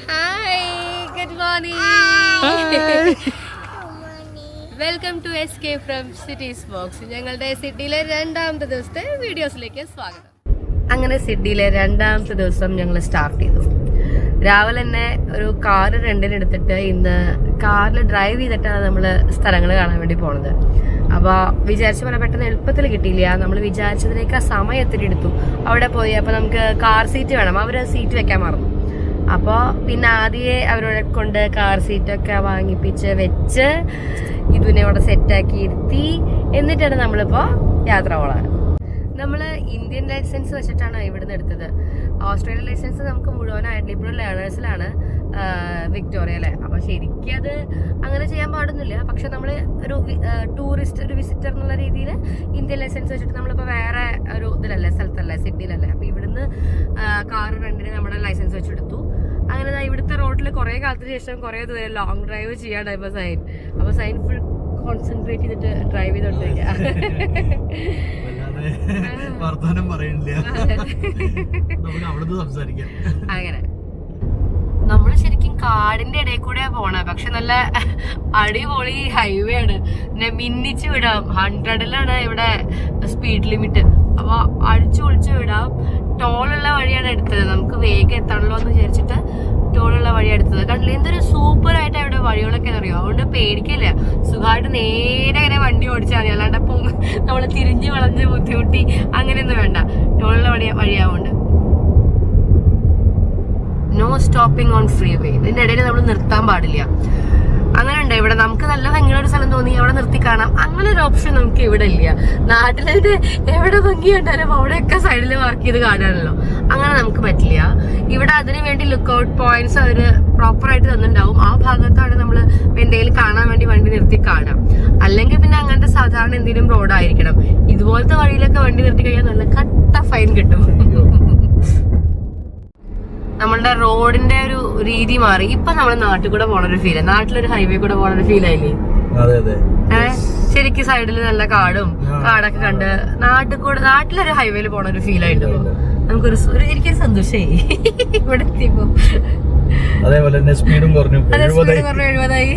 Hi, good morning. Welcome to escape from cities box. ഞങ്ങളുടെ സിഡ്നിയിലെ രണ്ടാമത്തെ ദിവസത്തെ വീഡിയോസിലേക്ക് സ്വാഗതം. അങ്ങനെ സിഡ്നിയിലെ രണ്ടാമത്തെ ദിവസം ഞങ്ങൾ സ്റ്റാർട്ട് ചെയ്തു. രാവിലെ തന്നെ ഒരു കാറ് റെന്റിനെടുത്തിട്ട് ഇന്ന് കാറിൽ ഡ്രൈവ് ചെയ്തിട്ടാണ് നമ്മൾ സ്ഥലങ്ങൾ കാണാൻ വേണ്ടി പോണത്. അപ്പോൾ വിചാരിച്ച പോലെ പെട്ടെന്ന് എളുപ്പത്തിൽ കിട്ടിയില്ല. നമ്മൾ വിചാരിച്ചതിലേക്ക് ആ സമയം എത്തിരി എടുത്തു. അവിടെ പോയി അപ്പോൾ നമുക്ക് കാർ സീറ്റ് വേണം, അവർ സീറ്റ് വെക്കാൻ മറന്നു. അപ്പോൾ പിന്നെ ആദ്യമേ അവരോടെ കൊണ്ട് കാർ സീറ്റൊക്കെ വാങ്ങിപ്പിച്ച് വെച്ച് ഇതിനെ അവിടെ സെറ്റാക്കി ഇരുത്തി എന്നിട്ടാണ് നമ്മളിപ്പോൾ യാത്ര പോകാൻ. നമ്മൾ ഇന്ത്യൻ ലൈസൻസ് വെച്ചിട്ടാണ് ഇവിടുന്ന് എടുത്തത്. ഓസ്ട്രേലിയൻ ലൈസൻസ് നമുക്ക് മുഴുവനായിട്ടില്ല. ഇപ്പോഴും ലേണേഴ്സിലാണ് വിക്ടോറിയയിലെ. അപ്പോൾ ശരിക്കും അത് അങ്ങനെ ചെയ്യാൻ പാടുന്നില്ല. പക്ഷെ നമ്മൾ ഒരു ടൂറിസ്റ്റ്, ഒരു വിസിറ്റർ എന്നുള്ള രീതിയിൽ ഇന്ത്യൻ ലൈസൻസ് വെച്ചിട്ട് നമ്മളിപ്പോൾ വേറെ ഒരു ഇതിലല്ലേ, സ്ഥലത്തല്ലേ, സിഡ്നിയിലല്ലേ. അപ്പോൾ ഇവിടുന്ന് കാർ റെന്റിന് നമ്മുടെ ലൈസൻസ് വെച്ചെടുത്തു. അങ്ങനെ ഇവിടുത്തെ റോഡിൽ കുറേ കാലത്തിന് ശേഷം കുറേ ദൂരം ലോങ് ഡ്രൈവ് ചെയ്യാണ് ഇപ്പോൾ സൈൻ. അപ്പോൾ സൈൻ ഫുൾ കോൺസെൻട്രേറ്റ് ചെയ്തിട്ട് ഡ്രൈവ് ചെയ്തോണ്ടിരിക്കുക. അങ്ങനെ നമ്മള് ശരിക്കും കാടിന്റെ ഇടയിൽ കൂടെ പോണേ. പക്ഷെ നല്ല അടിപൊളി ഹൈവേ ആണ്. പിന്നെ മിന്നിച്ച് വിടാം. 100-ലാണ് ഇവിടെ സ്പീഡ് ലിമിറ്റ്. അപ്പൊ അടിച്ചു പൊളിച്ചു വിടാം. ടോളുള്ള വഴിയാണ് എടുത്തത്. നമുക്ക് വേഗം എത്തണല്ലോ എന്ന് വിചാരിച്ചിട്ട് ടോളുള്ള വഴിയാണ് എടുത്തത്. കണ്ടില്ല എന്തൊരു സൂപ്പർ ആയിട്ട് ഇവിടെ വഴികളൊക്കെ അറിയോ. അതുകൊണ്ട് പേടിക്കില്ല, സുഖമായിട്ട് നേരെ ഇങ്ങനെ വണ്ടി ഓടിച്ചാൽ മതി. അല്ലാണ്ട് ഇപ്പം നമ്മള് തിരിഞ്ഞു വളഞ്ഞ് ബുദ്ധിമുട്ടി അങ്ങനെയൊന്നും വേണ്ട. ടോളുള്ള വഴിയാവുകൊണ്ട് നോ സ്റ്റോപ്പിംഗ് ഓൺ ഫ്രീ വേ. ഇതിന്റെ ഇടയിൽ നമ്മൾ നിർത്താൻ പാടില്ല. അങ്ങനെ ഉണ്ട് ഇവിടെ. നമുക്ക് നല്ല ഭംഗിയുള്ള ഒരു സ്ഥലം തോന്നി അവിടെ നിർത്തി കാണാം. അങ്ങനെ ഒരു ഓപ്ഷൻ നമുക്ക് ഇവിടെ ഇല്ല. നാട്ടിലേക്ക് എവിടെ ഭംഗി കണ്ടാലും അവിടെയൊക്കെ സൈഡിൽ വർക്ക് ചെയ്ത് കാണാനല്ലോ. അങ്ങനെ നമുക്ക് പറ്റില്ല. ഇവിടെ അതിനു വേണ്ടി ലുക്ക് ഔട്ട് പോയിന്റ്സ് അവര് പ്രോപ്പർ ആയിട്ട് തന്നിട്ടുണ്ടാവും. ആ ഭാഗത്താണ് നമ്മൾ എന്തെങ്കിലും കാണാൻ വേണ്ടി വണ്ടി നിർത്തി കാണാം. അല്ലെങ്കിൽ പിന്നെ അങ്ങനത്തെ സാധാരണ എന്തെങ്കിലും റോഡായിരിക്കണം. ഇതുപോലത്തെ വഴിയിലൊക്കെ വണ്ടി നിർത്തി കഴിഞ്ഞാൽ നല്ല കട്ട ഫൈൻ കിട്ടും. നമ്മളുടെ റോഡിന്റെ ഒരു രീതി മാറി. ഇപ്പൊ നമ്മള് നാട്ടിൽ കൂടെ പോണൊരു ഫീൽ, നാട്ടിലൊരു ഹൈവേ കൂടെ പോണൊരു ഫീൽ ആയില്ലേ? ശരിക്കും സൈഡിൽ നല്ല കാടൊക്കെ കണ്ട് നാട്ടിലൊരു ഹൈവേയിൽ പോണൊരു ഫീൽ ആയിട്ട് നമുക്കൊരു എനിക്കൊരു സന്തോഷമായി ഇവിടെ എത്തിയപ്പോ. അതേപോലെ തന്നെ സ്പീഡും കുറഞ്ഞു 70-ആയി.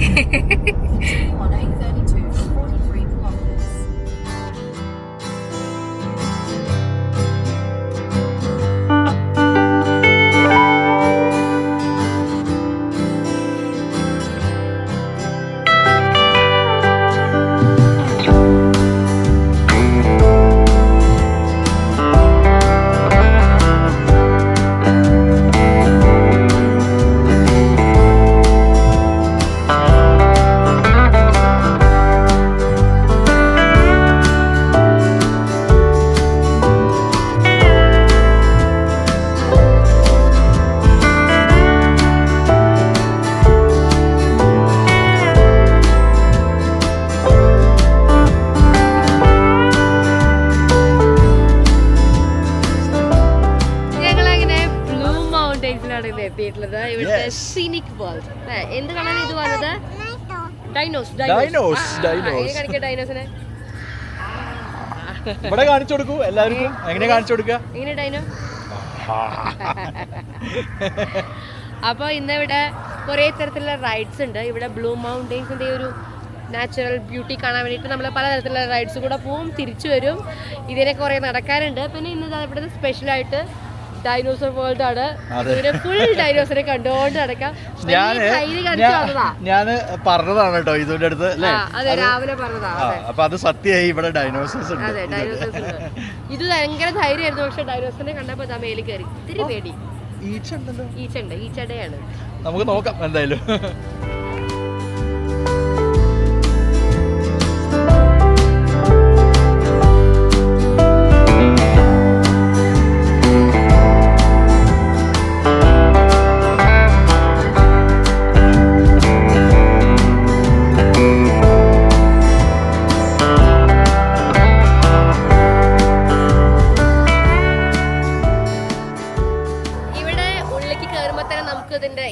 ഇവിടുത്തെ സീനിക് വേൾഡ്. എന്ത് കാണാൻ ഇത് വന്നത്? ഡൈനോസിനെ ഇവിടെ കാണിച്ചു കൊടുക്കൂ എല്ലാവർക്കും. എങ്ങനെ കാണിച്ചു കൊടുക്കുക? എങ്ങനെ ഡൈനോ? അപ്പൊ ഇന്നിവിടെ കുറെ തരത്തിലുള്ള റൈഡ്സ് ഉണ്ട്. ഇവിടെ ബ്ലൂ മൗണ്ടെയിൻസിന്റെ ഒരു നാച്ചുറൽ ബ്യൂട്ടി കാണാൻ വേണ്ടിയിട്ട് നമ്മൾ പലതരത്തിലുള്ള റൈഡ്സ് കൂടെ പോവും, തിരിച്ചു വരും. ഇതിനെ കുറെ നടക്കാറുണ്ട്. പിന്നെ ഇന്ന് ഇവിടുത്തെ സ്പെഷ്യലായിട്ട് ഡൈനോസർ വേൾഡ് ആണ്. ഫുൾ ഡൈനോസറെ കണ്ടുകൊണ്ട് നടക്കാം. ഞാന് പറഞ്ഞതാണ് കേട്ടോ ഇതിന്റെ അടുത്ത്. അതെ, രാവിലെ പറഞ്ഞതാ. അപ്പൊ അത് സത്യമായി, ഇവിടെ ഡൈനോസേഴ്സ് ഉണ്ട്. അതെ, ഡൈനോസേഴ്സ് ഉണ്ട്. ഇത് ഭയങ്കര ധൈര്യമായിരുന്നു. പക്ഷെ ഡൈനോസറിനെ കണ്ടപ്പോ മേലിൽ കയറി ഇത്തിരി പേടി. ഈച്ചടയാണ്. നമുക്ക് നോക്കാം എന്തായാലും.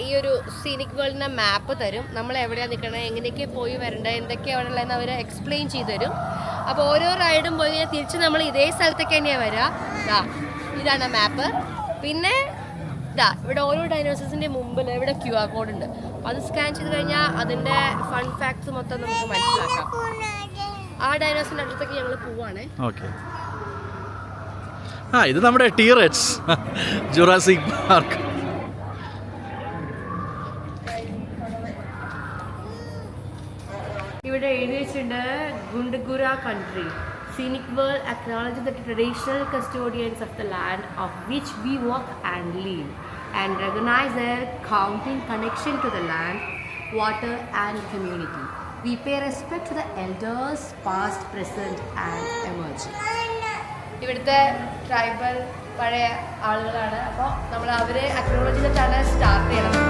ഈ ഒരു സീനിക് വേൾഡിന്റെ മാപ്പ് തരും. നമ്മൾ എവിടെയാണ് നിൽക്കണത്, എങ്ങനെയൊക്കെ പോയി വരേണ്ടത്, എന്തൊക്കെയാണ് അവിടെ ഉള്ളതെന്ന് അവർ എക്സ്പ്ലെയിൻ ചെയ്ത് തരും. അപ്പോൾ ഓരോ റൈഡും പോയി കഴിഞ്ഞാൽ തിരിച്ച് നമ്മൾ ഇതേ സ്ഥലത്തേക്ക് തന്നെയാണ് വരിക. ഇതാണ് മാപ്പ്. പിന്നെ ഇവിടെ ഓരോ ഡൈനോസേഴ്സിന്റെ മുമ്പിൽ ഇവിടെ QR കോഡ് ഉണ്ട്. അത് സ്കാൻ ചെയ്ത് കഴിഞ്ഞാൽ അതിന്റെ ഫൺ ഫാക്ട്സ് മൊത്തം നമുക്ക് മനസ്സിലാക്കാം. ആ ഡൈനോസറിന്റെ അടുത്തേക്ക് ഞങ്ങൾ പോവാണ്. ഇത് നമ്മുടെ ടീറെക്സ് ജുറാസിക് പാർക്ക്. ഇവിടെ എഴുതി വെച്ചിട്ടുണ്ട് ഗുണ്ടഗുര country. Scenic world acknowledges the traditional custodians of the land of which we walk and live, and recognize their counting connection to the land, water, and community. We pay respect to the elders, past, present, and emerging. ഇവിടുത്തെ tribal പഴയ ആളുകളാണ്. അപ്പോൾ നമ്മൾ അവരെ acknowledge ചെയ്തിട്ടാണ് start ചെയ്യണത്.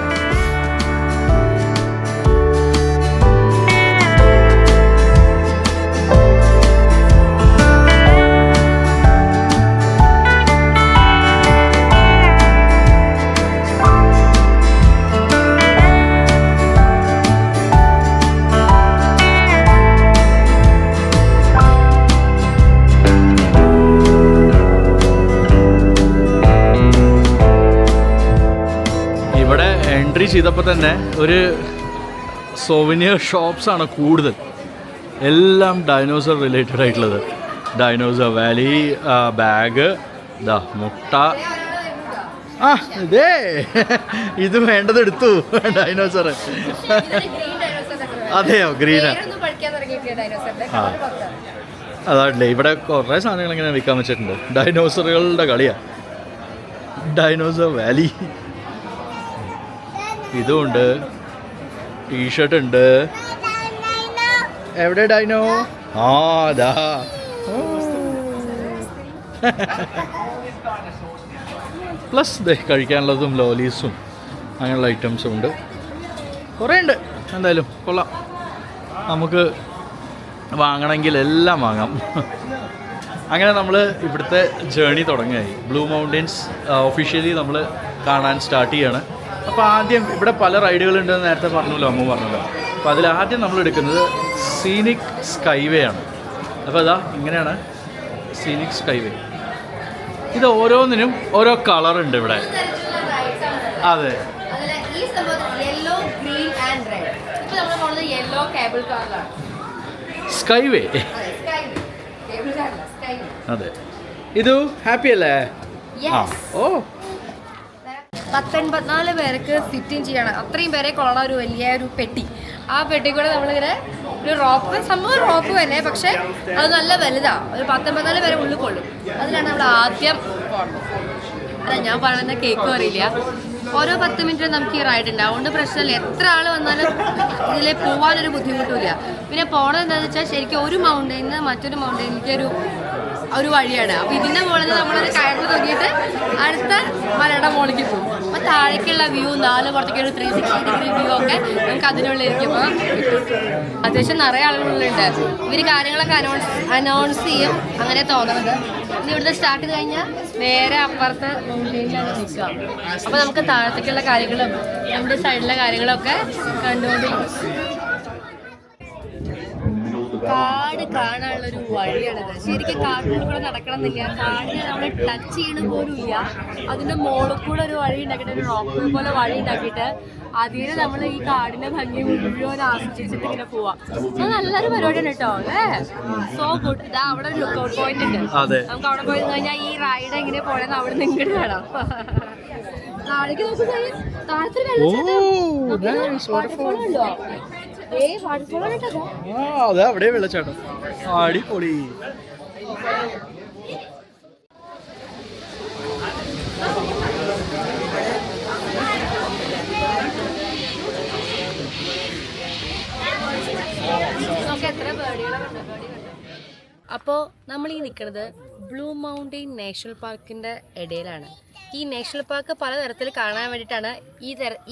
Entry ചെയ്തപ്പോൾ തന്നെ ഒരു സോവിനിയർ ഷോപ്സാണ് കൂടുതൽ. എല്ലാം ഡൈനോസർ റിലേറ്റഡ് ആയിട്ടുള്ളത്. ഡൈനോസർ വാലി, ബാഗ്, മുട്ട. ഇതേ ഇത് വേണ്ടത് എടുത്തു ഡൈനോസർ. അതെയോ, ഗ്രീനാ? അതാണല്ലേ, ഇവിടെ കുറേ സാധനങ്ങൾ ഇങ്ങനെ വിൽക്കാൻ വെച്ചിട്ടുണ്ട്. ഡൈനോസറുകളുടെ കളിയാണ്. ഡൈനോസർ വാലി ഇതുണ്ട്, ടീഷർട്ട് ഉണ്ട്. എവിടെ ഡൈനോ? അതാ പ്ലസ് കഴിക്കാനുള്ളതും ലോലീസും അങ്ങനെയുള്ള ഐറ്റംസും ഉണ്ട്. കുറേ ഉണ്ട്. എന്തായാലും കൊള്ളാം. നമുക്ക് വാങ്ങണമെങ്കിൽ എല്ലാം വാങ്ങാം. അങ്ങനെ നമ്മൾ ഇവിടുത്തെ ജേണി തുടങ്ങുകയായി. ബ്ലൂ മൗണ്ടെയ്ൻസ് ഒഫീഷ്യലി നമ്മൾ കാണാൻ സ്റ്റാർട്ട് ചെയ്യാണ്. അപ്പോൾ ആദ്യം ഇവിടെ പല റൈഡുകളുണ്ടെന്ന് നേരത്തെ പറഞ്ഞല്ലോ, അമ്മ പറഞ്ഞല്ലോ. അപ്പോൾ അതിലാദ്യം നമ്മൾ എടുക്കുന്നത് സീനിക് സ്കൈവേ ആണ്. അപ്പോൾ അതാ ഇങ്ങനെയാണ് സീനിക് സ്കൈവേ. ഇത് ഓരോന്നിനും ഓരോ കളറുണ്ട് ഇവിടെ. അതെ, സ്കൈവേ. അതെ, ഇത് ഹാപ്പി അല്ലേ? ഓ, 184 പേർക്ക് സിറ്റിംഗ് ചെയ്യണം. അത്രയും പേരെ കൊള്ളാൻ ഒരു വലിയ ഒരു പെട്ടി. ആ പെട്ടി കൂടെ നമ്മളിങ്ങനെ ഒരു റോപ്പ്, സംഭവം റോപ്പ് തന്നെ, പക്ഷെ അത് നല്ല വലുതാണ്. ഒരു 184 പേരെ ഉള്ളിൽ കൊള്ളും. അതിലാണ് നമ്മൾ ആദ്യം പോകുന്നത്. അല്ല, ഞാൻ പറയുന്ന കേക്കും അറിയില്ല. ഓരോ 10 മിനിറ്റ് നമുക്ക് ഈ റൈഡ് ഉണ്ട്. അതുകൊണ്ട് പ്രശ്നമില്ല, എത്ര ആൾ വന്നാലും ഇതിൽ പോകാനൊരു ബുദ്ധിമുട്ടില്ല. പിന്നെ പോണത് എന്താണെന്ന് വെച്ചാൽ ശരിക്കും ഒരു മൗണ്ടൈനിൽ നിന്ന് മറ്റൊരു മൗണ്ടൈനിലേക്ക് ഒരു വഴിയാണ്. അപ്പോൾ ഇതിൻ്റെ മുകളിൽ നമ്മളൊരു കയറിൽ നോക്കിയിട്ട് അടുത്ത മലയുടെ മുകളിലേക്ക് പോകും. അപ്പോൾ താഴേക്കുള്ള വ്യൂ, പുറത്തേക്ക് ഒരു 360 വ്യൂ ഒക്കെ നമുക്ക് അതിനുള്ളിൽ ഇരിക്കുമ്പോൾ അത്യാവശ്യം നിറയെ ആളുകളുണ്ട്. ഇവർ കാര്യങ്ങളൊക്കെ അനൗൺസ് ചെയ്യും, അങ്ങനെ തോന്നുന്നത്. ഇനി ഇവിടുത്തെ സ്റ്റാർട്ട് ചെയ്ത് കഴിഞ്ഞാൽ നേരെ അപ്പുറത്തെ മൗണ്ടൈനിലാണ് നിൽക്കുക. അപ്പോൾ നമുക്ക് താഴത്തേക്കുള്ള കാര്യങ്ങളും നമ്മുടെ സൈഡിലെ കാര്യങ്ങളൊക്കെ കണ്ടുകൊണ്ടിരിക്കും. കാട് കാണാനുള്ളൊരു വഴിയാണിത്. ശരിക്കും കാട്ടിൽ കൂടെ നടക്കണം എന്നില്ല, കാടിനെ നമ്മൾ ടച്ച് ചെയ്യണ പോലും ഇല്ല. അതിൻ്റെ മുകളിൽ കൂടെ ഒരു വഴി ഉണ്ടാക്കിയിട്ട്, ഒരു റോപ്പ് പോലെ വഴി ഉണ്ടാക്കിയിട്ട് അതിന് നമ്മൾ ഈ കാടിന്റെ ഭംഗി മുഴുവൻ ആസ്വദിച്ചിട്ട് ഇങ്ങനെ പോവാം. അത് നല്ലൊരു പരിപാടിയാണ് കേട്ടോ. So good. ഇതാ അവിടെ ഒരു ലുക്കൗട്ട് പോയിന്റ് ഉണ്ട്. നമുക്ക് അവിടെ പോയി കഴിഞ്ഞാൽ ഈ റൈഡ് എങ്ങനെ പോണെന്ന് അവിടെ നിന്ന് ഇങ്ങോട്ട് കാണാം. താഴേക്ക് നോക്കുമ്പോൾ താഴത്തൊരു അവിടെ വെള്ളച്ചാട്ടം. അടിപൊളി. അപ്പോൾ നമ്മൾ ഈ നിൽക്കുന്നത് ബ്ലൂ മൗണ്ടെയിൻ നാഷണൽ പാർക്കിൻ്റെ ഇടയിലാണ്. ഈ നാഷണൽ പാർക്ക് പലതരത്തിൽ കാണാൻ വേണ്ടിയിട്ടാണ്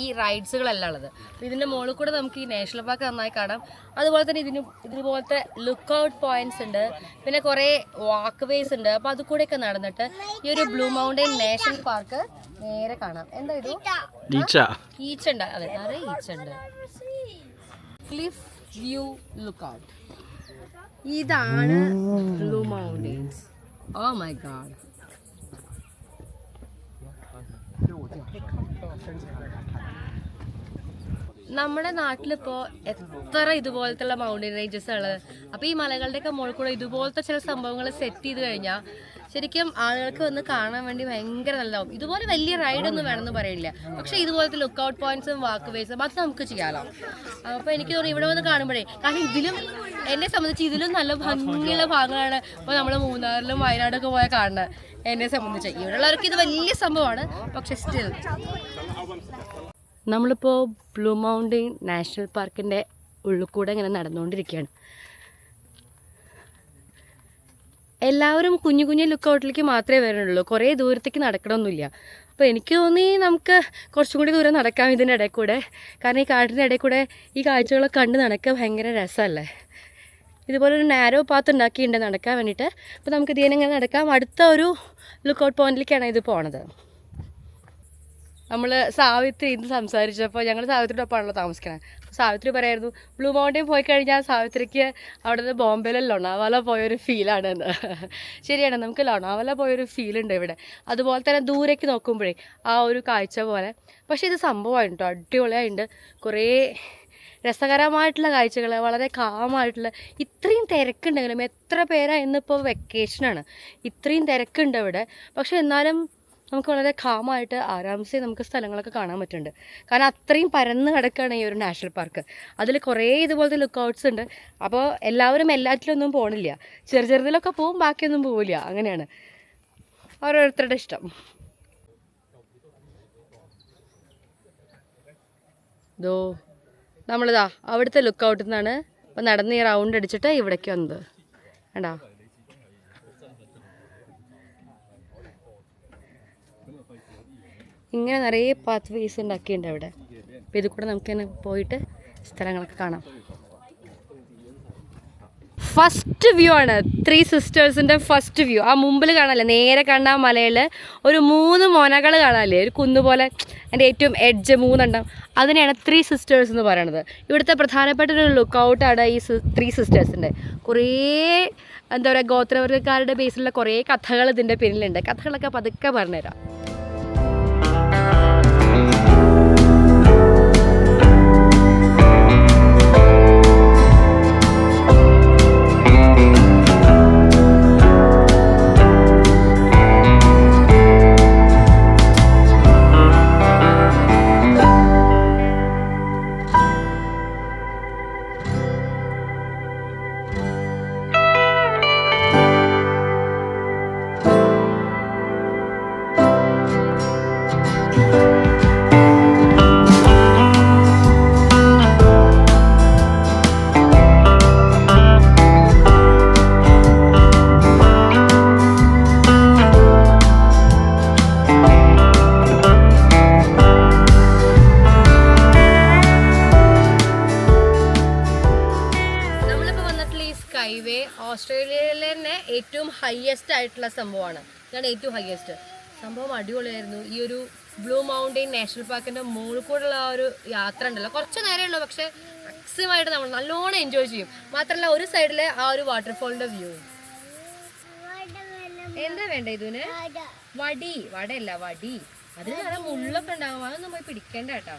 ഈ റൈഡ്സുകളെല്ലാം ഉള്ളത്. അപ്പോൾ ഇതിൻ്റെ മുകളിൽ കൂടെ നമുക്ക് ഈ നാഷണൽ പാർക്ക് നന്നായി കാണാം. അതുപോലെ തന്നെ ഇതുപോലത്തെ ലുക്ക് ഔട്ട് പോയിന്റ്സ് ഉണ്ട്, പിന്നെ കുറേ വാക്ക് വേസ് ഉണ്ട്. അപ്പോൾ അത് കൂടെയൊക്കെ നടന്നിട്ട് ഈ ഒരു ബ്ലൂ മൗണ്ടെയിൻ നാഷണൽ പാർക്ക് നേരെ കാണാം. എന്താ ഇത്? ഈച്ച ഉണ്ട്. അതെ, നിറയെ ഈച്ച ഉണ്ട്. Cliff view look out. ഇതാണ് Blue Mountains. Oh my god. നമ്മുടെ നാട്ടിലിപ്പോൾ എത്ര ഇതുപോലത്തെ മൗണ്ടൻ റേഞ്ചസ് ഉള്ളത്. അപ്പോൾ ഈ മലകളുടെയൊക്കെ മുകളിൽ കൂടെ ഇതുപോലത്തെ ചില സംഭവങ്ങൾ സെറ്റ് ചെയ്ത് കഴിഞ്ഞാൽ ശരിക്കും ആളുകൾക്ക് വന്ന് കാണാൻ വേണ്ടി ഭയങ്കര നല്ലതാവും. ഇതുപോലെ വലിയ റൈഡൊന്നും വേണമെന്ന് പറയില്ല, പക്ഷേ ഇതുപോലത്തെ ലുക്ക് ഔട്ട് പോയിന്റ്സും വാക്ക് വേസും അത് നമുക്ക് ചെയ്യാമല്ലോ. അപ്പോൾ എനിക്ക് തോന്നുന്നു ഇവിടെ വന്ന് കാണുമ്പോഴേ, കാരണം ഇതിലും എന്നെ സംബന്ധിച്ച് ഇതിലും നല്ല ഭംഗിയുള്ള ഭാഗങ്ങളാണ് ഇപ്പോൾ നമ്മൾ മൂന്നാറിലും വയനാടൊക്കെ പോയാൽ കാണുന്നത്. എന്നെ സംബന്ധിച്ച് ഇവിടെയുള്ളവർക്ക് ഇത് വലിയ സംഭവമാണ്, പക്ഷെ സ്റ്റിൽ നമ്മളിപ്പോൾ ബ്ലൂ മൗണ്ടൻ നാഷണൽ പാർക്കിൻ്റെ ഉള്ളിൽ കൂടെ ഇങ്ങനെ നടന്നുകൊണ്ടിരിക്കുകയാണ്. എല്ലാവരും കുഞ്ഞു കുഞ്ഞു ലുക്ക് ഔട്ടിലേക്ക് മാത്രമേ വരുന്നുള്ളൂ, കുറേ ദൂരത്തേക്ക് നടക്കണമൊന്നുമില്ല. അപ്പോൾ എനിക്ക് തോന്നി നമുക്ക് കുറച്ചും കൂടി ദൂരം നടക്കാം ഇതിൻ്റെ ഇടയിൽ കൂടെ, കാരണം ഈ കാട്ടിൻ്റെ ഇടയിൽ കൂടെ ഈ കാഴ്ചകളൊക്കെ കണ്ട് നടക്കാൻ ഭയങ്കര രസമല്ലേ. ഇതുപോലെ ഒരു നാരോ പാത്ത് ഉണ്ടാക്കിയിട്ടുണ്ട് നടക്കാൻ വേണ്ടിയിട്ട്. അപ്പോൾ നമുക്ക് ഇതിനെ നടക്കാം. അടുത്ത ഒരു ലുക്ക് ഔട്ട് പോയിന്റിലേക്കാണ് ഇത് പോണത്. നമ്മൾ സാവിത്രി ഇന്ന് സംസാരിച്ചപ്പോൾ, ഞങ്ങൾ സാവിത്രിയുടെ ഒപ്പമാണല്ലോ താമസിക്കണത്. സാവിത്രി പറയായിരുന്നു ബ്ലൂ മൗണ്ടൻ പോയി കഴിഞ്ഞാൽ സാവിത്രിക്ക് അവിടെ നിന്ന് ബോംബെയിലെ ലൊണാവാല പോയൊരു ഫീലാണെന്ന്. ശരിയാണ്, നമുക്ക് ലൊണാവാല പോയൊരു ഫീലുണ്ട് ഇവിടെ. അതുപോലെ തന്നെ ദൂരേക്ക് നോക്കുമ്പോഴേ ആ ഒരു കാഴ്ച പോലെ. പക്ഷേ ഇത് സംഭവമായിട്ടോ അടിപൊളിയായിട്ടുണ്ട്. കുറേ രസകരമായിട്ടുള്ള കാഴ്ചകൾ, വളരെ കാമായിട്ടുള്ള. ഇത്രയും തിരക്കുണ്ടെങ്കിലും എത്ര പേരാണ് ഇന്നിപ്പോൾ വെക്കേഷനാണ്, ഇത്രയും തിരക്കുണ്ട് ഇവിടെ. പക്ഷേ എന്നാലും നമുക്ക് വളരെ കാമായിട്ട് ആരാംസെ നമുക്ക് സ്ഥലങ്ങളൊക്കെ കാണാൻ പറ്റുന്നുണ്ട്. കാരണം അത്രയും പരന്ന് കിടക്കുകയാണ് ഈ ഒരു നാഷണൽ പാർക്ക്. അതിൽ കുറേ ഇതുപോലത്തെ ലുക്ക് ഔട്ട്സ് ഉണ്ട്. അപ്പോൾ എല്ലാവരും എല്ലാറ്റിലൊന്നും പോകണില്ല, ചെറുതിലൊക്കെ പോവും, ബാക്കിയൊന്നും പോവില്ല. അങ്ങനെയാണ് ഓരോരുത്തരുടെ ഇഷ്ടം. ഇതോ നമ്മളിതാ അവിടുത്തെ ലുക്ക് ഔട്ടിൽ നിന്നാണ് ഇപ്പോൾ നടന്ന് ഈ റൗണ്ട് അടിച്ചിട്ട് ഇവിടേക്ക് വന്നത്. വേണ്ടാ, ഇങ്ങനെ നിറയെ പാത്ത് വേസ് ഉണ്ടാക്കിയിട്ടുണ്ട് അവിടെ. അപ്പോൾ ഇതിൽ കൂടെ നമുക്കിങ്ങനെ പോയിട്ട് സ്ഥലങ്ങളൊക്കെ കാണാം. ഫസ്റ്റ് വ്യൂ ആണ് ത്രീ സിസ്റ്റേഴ്സിൻ്റെ ഫസ്റ്റ് വ്യൂ. ആ മുമ്പിൽ കാണാല്ലേ, നേരെ കാണാൻ മലയിൽ ഒരു 3 മൊനകൾ കാണാല്ലേ, ഒരു കുന്നുപോലെ. അതിൻ്റെ ഏറ്റവും എഡ്ജ് 3 എണ്ണം, അതിനെയാണ് ത്രീ സിസ്റ്റേഴ്സ് എന്ന് പറയുന്നത്. ഇവിടുത്തെ പ്രധാനപ്പെട്ട ഒരു ലുക്ക് ഔട്ടാണ് ഈ ത്രീ സിസ്റ്റേഴ്സിൻ്റെ. കുറേ എന്താ പറയുക, ഗോത്രവർഗ്ഗക്കാരുടെ ബേസിലുള്ള കുറേ കഥകൾ ഇതിൻ്റെ പിന്നിലുണ്ട്. കഥകളൊക്കെ പതുക്കെ പറഞ്ഞുതരാം. ഓസ്ട്രേലിയയിലെ തന്നെ ഏറ്റവും ഹയസ്റ്റ് ആയിട്ടുള്ള സംഭവമാണ്. ഇതാണ് ഏറ്റവും ഹയസ്റ്റ് സംഭവം. അടിപൊളിയായിരുന്നു. ഈ ഒരു ബ്ലൂ മൗണ്ടൻ നാഷണൽ പാർക്കിൻ്റെ മുകളിൽ കൂടെയുള്ള ആ ഒരു യാത്ര ഉണ്ടല്ലോ, കുറച്ച് നേരമേ ഉള്ളൂ, പക്ഷേ മാക്സിമമായിട്ട് നമ്മൾ നല്ലോണം എൻജോയ് ചെയ്യും. മാത്രമല്ല ഒരു സൈഡിലെ ആ ഒരു വാട്ടർഫോളിൻ്റെ വ്യൂ. എന്താ വേണ്ട ഇതിന്? വടി, വടയല്ല വടി. അതിന് നല്ല മുള്ളൊക്കെ ഉണ്ടാവും, അതൊന്നും പോയി പിടിക്കേണ്ട കേട്ടോ.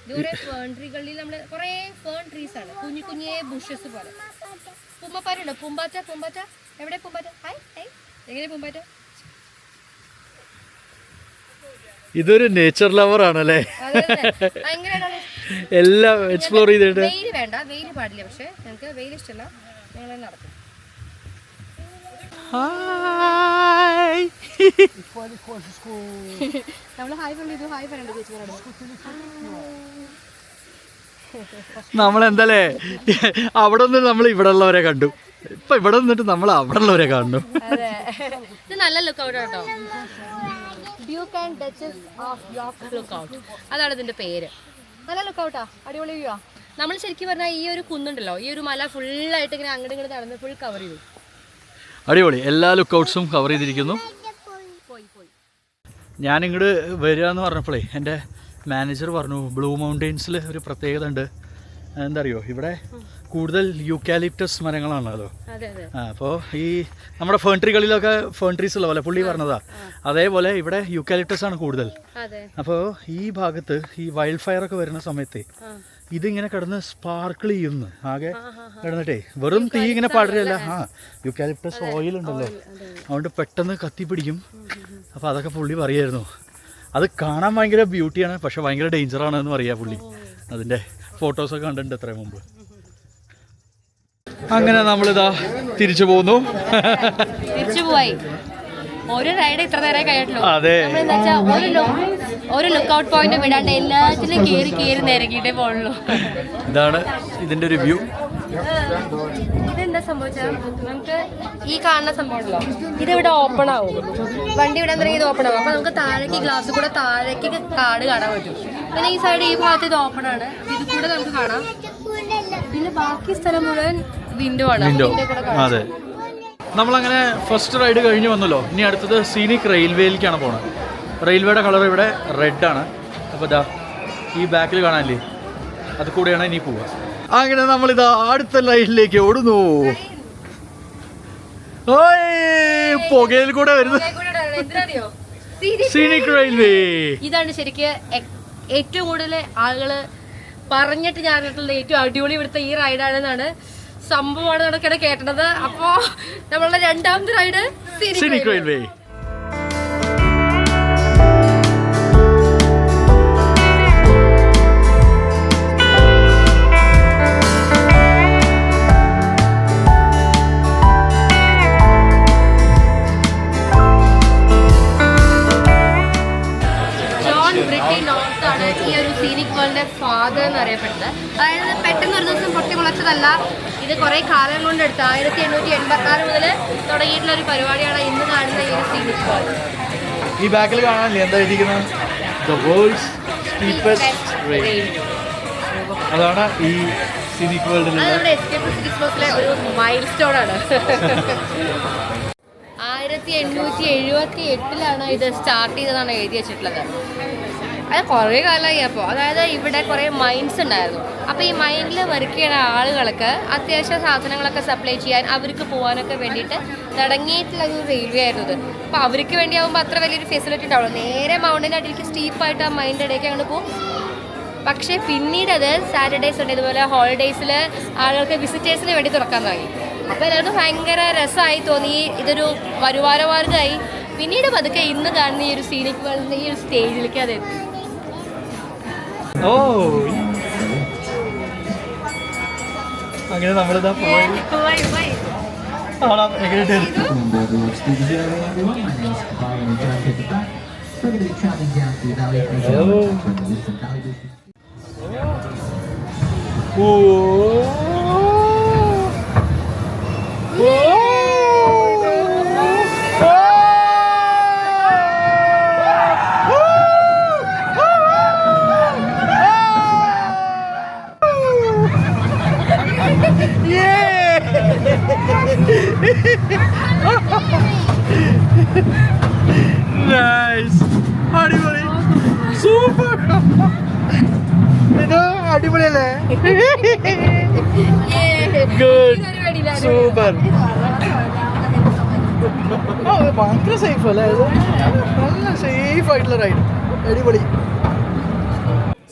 ഇതുപോലെ ഫേൺ ട്രീകളിൽ നമ്മൾ കുറേ ഫേൺ ട്രീസ് ആണ്, കുഞ്ഞു കുഞ്ഞേ ബുഷസ് പോലെ. പൂമ്പാറ്റ, പൂമ്പാറ്റ പൂമ്പാറ്റ എവിടെ? പൂമ്പാറ്റ ഹായ് ഹായ്. എങ്ങനെ പൂമ്പാറ്റ? ഇതൊരു നേച്ചർ ലവർ ആണല്ലേ, എല്ലാം എക്സ്പ്ലോർ ചെയ്തിട്ട്. വെയിൽ വേണ്ട, വെയിൽ പാടില്ല, പക്ഷെ ഞങ്ങൾക്ക് വെയിൽ ഇഷ്ടമല്ല, ഞങ്ങൾ നടക്കും. നമ്മള് ഹായ് പറഞ്ഞു, ഹായ് പറയണ്ട ചേച്ചിമാരോട്. നമ്മളെന്തല്ലേ അവിടെ നിന്ന് നമ്മൾ ഇവിടെ ഉള്ളവരെ കണ്ടു, ഇപ്പൊ ഇവിടെ നിന്നിട്ട് നമ്മൾ അവിടെ ഉള്ളവരെ കാണുന്നു. ഇത് നല്ല ലുക്ക് ഔട്ട് കേട്ടോ, Duke and duchess of York look out, അതാണ് ഇതിന്റെ പേര്. നല്ല ലുക്ക് ഔട്ടാ, അടിപൊളി വ്യൂ ആ. നമ്മൾ ശരിക്കും പറഞ്ഞാൽ ഈ ഒരു കുന്നുണ്ടല്ലോ, ഈ ഒരു മല ഫുള്ളായിട്ട് ഇങ്ങനെ അങ്ങോട്ട് ഇങ്ങോട്ട് നടന്ന് ഫുൾ കവർ ചെയ്തു. അടിപൊളി, എല്ലാ ലുക്ക് ഔട്ട്സും കവർ ചെയ്തിരിക്കുന്നു. ഞാനിങ്ങോട്ട് വരിക എന്ന് പറഞ്ഞപ്പോഴേ എൻ്റെ മാനേജർ പറഞ്ഞു ബ്ലൂ മൗണ്ടെയ്ൻസിൽ ഒരു പ്രത്യേകത ഉണ്ട്, എന്താ അറിയോ, ഇവിടെ കൂടുതൽ യൂക്കാലിപ്റ്റസ് മരങ്ങളാണല്ലോ. അപ്പോൾ ഈ നമ്മുടെ ഫേൺ ട്രീകളിലൊക്കെ ഫേൺ ട്രീസ് ഉള്ള പോലെ പുള്ളി പറഞ്ഞതാ, അതേപോലെ ഇവിടെ യൂക്കാലിപ്റ്റസ് ആണ് കൂടുതൽ. അപ്പോൾ ഈ ഭാഗത്ത് ഈ വൈൽഡ് ഫയർ ഒക്കെ വരുന്ന സമയത്ത് ഇതിങ്ങനെ കിടന്ന് സ്പാർക്കിൾ ചെയ്യുന്നു, ആകെ കിടന്നിട്ടേ വെറും തീ ഇങ്ങനെ പടരല്ല. യൂക്കാലിപ്റ്റസ് ഓയിൽ ഉണ്ടല്ലോ, അതുകൊണ്ട് പെട്ടെന്ന് കത്തിപ്പിടിക്കും. അപ്പോൾ അതൊക്കെ പുള്ളി പറയായിരുന്നു. അത് കാണാൻ ഭയങ്കര ബ്യൂട്ടിയാണ്, പക്ഷെ ഭയങ്കര ഡേഞ്ചറാണ് എന്ന് പറയാ പുള്ളി. അതിൻ്റെ ഫോട്ടോസൊക്കെ കണ്ടിട്ടുണ്ട് എത്രയും മുമ്പ്. അങ്ങനെ നമ്മളിതാ തിരിച്ചു പോന്നു. ഒരു റൈഡ് ഇത്ര നേരം കഴിഞ്ഞിട്ടുള്ളൂ. അതെ, ഒരു ലുക്കൗട്ട് പോയിന്റ് വിടാണ്ട് എല്ലാത്തിലും കേറി നിരക്കിട്ടേ പോകുള്ളൂ. ഇതാണ് ഇതിന്റെ ഒരു വ്യൂ. ഇതെന്താ സംഭവിച്ചാൽ നമുക്ക് ഈ കാണുന്ന സംഭവമല്ലോ, ഇതിവിടെ ഓപ്പൺ ആവും. വണ്ടി വിടാൻ തുടങ്ങി ഇത് ഓപ്പൺ ആവും. അപ്പൊ നമുക്ക് താഴേക്ക് ഗ്ലാസ് കൂടെ താഴേക്ക് കാട് കാണാൻ പറ്റും. പിന്നെ ഈ സൈഡ് ഈ ഭാഗത്ത് ഇത് ഓപ്പൺ ആണ്, ഇത് കൂടെ നമുക്ക് കാണാം. പിന്നെ ബാക്കി സ്ഥലം മുഴുവൻ വിൻഡോ ആണ്. അതെ, നമ്മളങ്ങനെ ഫസ്റ്റ് റൈഡ് കഴിഞ്ഞ് വന്നല്ലോ. ഇനി അടുത്തത് സീനിക് റെയിൽവേയിലേക്കാണ് പോണത്. റെയിൽവേയുടെ കളർ ഇവിടെ റെഡാണ്. അപ്പോൾ ഇതാ ഈ ബാക്കിൽ കാണാനില്ലേ, അത് കൂടെയാണ് ഇനി പോവുക. അങ്ങനെ നമ്മളിതാ അടുത്ത ലൈനിലേക്ക് ഓടുന്നു. പുകയിൽ കൂടെ വരുന്നു സീനിക് റെയിൽവേ. ഇതാണ് ശരിക്കും ഏറ്റവും കൂടുതൽ ആളുകള് പറഞ്ഞിട്ട് ഞാൻ ഏറ്റവും അടിപൊളി ഇവിടുത്തെ ഈ റൈഡാണെന്നാണ് സംഭവമാണ് നടക്കണ കേട്ടത്. അപ്പോ നമ്മളുടെ രണ്ടാമത്തെ റൈഡ് സീനിക് റെയിൽവേ. ഈ ഒരു സീനിക് വേൾഡിന്റെ ഫാദർ എന്ന് അറിയപ്പെടുന്നത്. അതായത് പെട്ടെന്ന് ഒരു ദിവസം പൊട്ടി മുളച്ചതല്ല, ഇത് കുറെ കാലം കൊണ്ട് എടുത്ത് 1886 മുതൽ തുടങ്ങിയിട്ടുള്ള ഒരു പരിപാടിയാണ് ഇന്ന് കാണുന്ന ഈ ഒരു സീനിക് വേൾഡ്. ഈ ബാക്കിൽ കാണാനില്ലേ എന്താ എഴുതിയിരിക്കുന്നത്, ദ വേൾഡ്സ് സ്റ്റീപ്പസ്റ്റ് റെയിൽ. അതാണ് ഈ സീനിക് വേൾഡിൽ നമ്മുടെ എസ്കേപ്പ് സിറ്റീസ് ബോക്സിലെ ഒരു മൈൽ സ്റ്റോൺ ആണ്. 1878 ഇത് സ്റ്റാർട്ട് ചെയ്തതാണ് എഴുതി വെച്ചിട്ടുള്ളത്. അത് കുറേ കാലമായി. അപ്പോൾ അതായത് ഇവിടെ കുറേ മൈൻസ് ഉണ്ടായിരുന്നു. അപ്പോൾ ഈ മൈനിൽ വർക്ക് ചെയ്യുന്ന ആളുകൾക്ക് അത്യാവശ്യം സാധനങ്ങളൊക്കെ സപ്ലൈ ചെയ്യാൻ അവർക്ക് പോകാനൊക്കെ വേണ്ടിയിട്ട് തുടങ്ങിയിട്ടുള്ള ഒരു റെയിൽവേ ആയിരുന്നു ഇത്. അപ്പോൾ അവർക്ക് വേണ്ടിയാകുമ്പോൾ അത്ര വലിയൊരു ഫെസിലിറ്റി ഉണ്ടാവുള്ളൂ. നേരെ മൗണ്ടിൻ്റെ അടിയിലേക്ക് സ്റ്റീപ്പായിട്ട് ആ മൈനിൻ്റെ ഇടയ്ക്ക് അങ്ങോട്ട് പോകും. പക്ഷേ പിന്നീട് അത് സാറ്റർഡേസ് ഉണ്ട്, ഇതുപോലെ ഹോളിഡേയ്സിൽ ആളുകൾക്ക് വിസിറ്റേഴ്സിന് വേണ്ടി തുറക്കാൻ തുടങ്ങി. അപ്പോൾ എല്ലാവർക്കും ഭയങ്കര രസമായി തോന്നി, ഇതൊരു വരുമാനമാർഗ്ഗമായി. പിന്നീട് പതുക്കെ ഇന്ന് കാണുന്ന ഈ ഒരു സീനിക് വേൾഡിൻ്റെ ഈ ഒരു സ്റ്റേജിലേക്ക് അത് എത്തി. അങ്ങനെ നമ്മളിതാ പോയി. അടിപൊളി, സൂപ്പർ. ഇത് അടിപൊളിയല്ലേ? Good, super. ഭയങ്കര സേഫ് അല്ലേ? നല്ല സേഫ് ആയിട്ടുള്ള റൈഡ്, അടിപൊളി.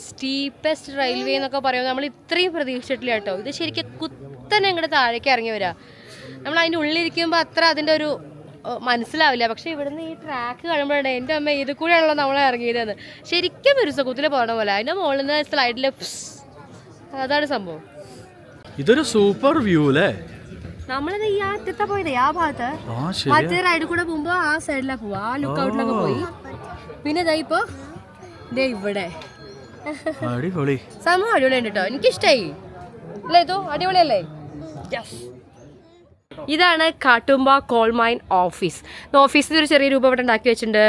സ്റ്റീപ്പസ്റ്റ് റെയിൽവേ എന്നൊക്കെ പറയുമ്പോൾ നമ്മൾ ഇത്രയും പ്രതീക്ഷിച്ചിട്ടില്ല കേട്ടോ. ഇത് ശരിക്കും കുത്തനെ ഇങ്ങോട്ട് താഴേക്ക് ഇറങ്ങി വരിക. നമ്മൾ അതിൻ്റെ ഉള്ളിലിരിക്കുമ്പോൾ അത്ര അതിൻ്റെ ഒരു മനസ്സിലാവില്ല. പക്ഷെ ഇവിടുന്ന് ഈ ട്രാക്ക് കാണുമ്പോഴാണ് എൻ്റെ അമ്മ ഇത് കൂടെയാണല്ലോ നമ്മളെ ഇറങ്ങിയതെന്ന്. ശരിക്കും ഒരു സുഖത്തിൽ പോകണ പോലെ. അതിൻ്റെ മുകളിൽ നിന്ന് സ്ലൈഡിൽ അതാണ് സംഭവം. ഇതൊരു സൂപ്പർ വ്യൂ അല്ലേ? നമ്മളിത് ഈ അറ്റത്താ പോയത്, ആ ഭാഗത്ത്. മറ്റേ റൈഡ് കൂടെ പോകുമ്പോൾ ആ സൈഡിലാണ് പോവുക, ആ ലുക്ക് ഔട്ടിലൊക്കെ പോയി. പിന്നെ ഇതാ ഇപ്പോ ഇവിടെ അടിപൊളി സംഭവം. അടിപൊളിയുണ്ട് കേട്ടോ, എനിക്കിഷ്ടായി. അല്ലേ ഇതോ അടിപൊളിയല്ലേ? ഇതാണ് കാട്ടുമ്പ കോൾ മൈൻ ഓഫീസ്. ഓഫീസിൽ ഒരു ചെറിയ രൂപം ഇവിടെ ഉണ്ടാക്കി വെച്ചിട്ടുണ്ട്.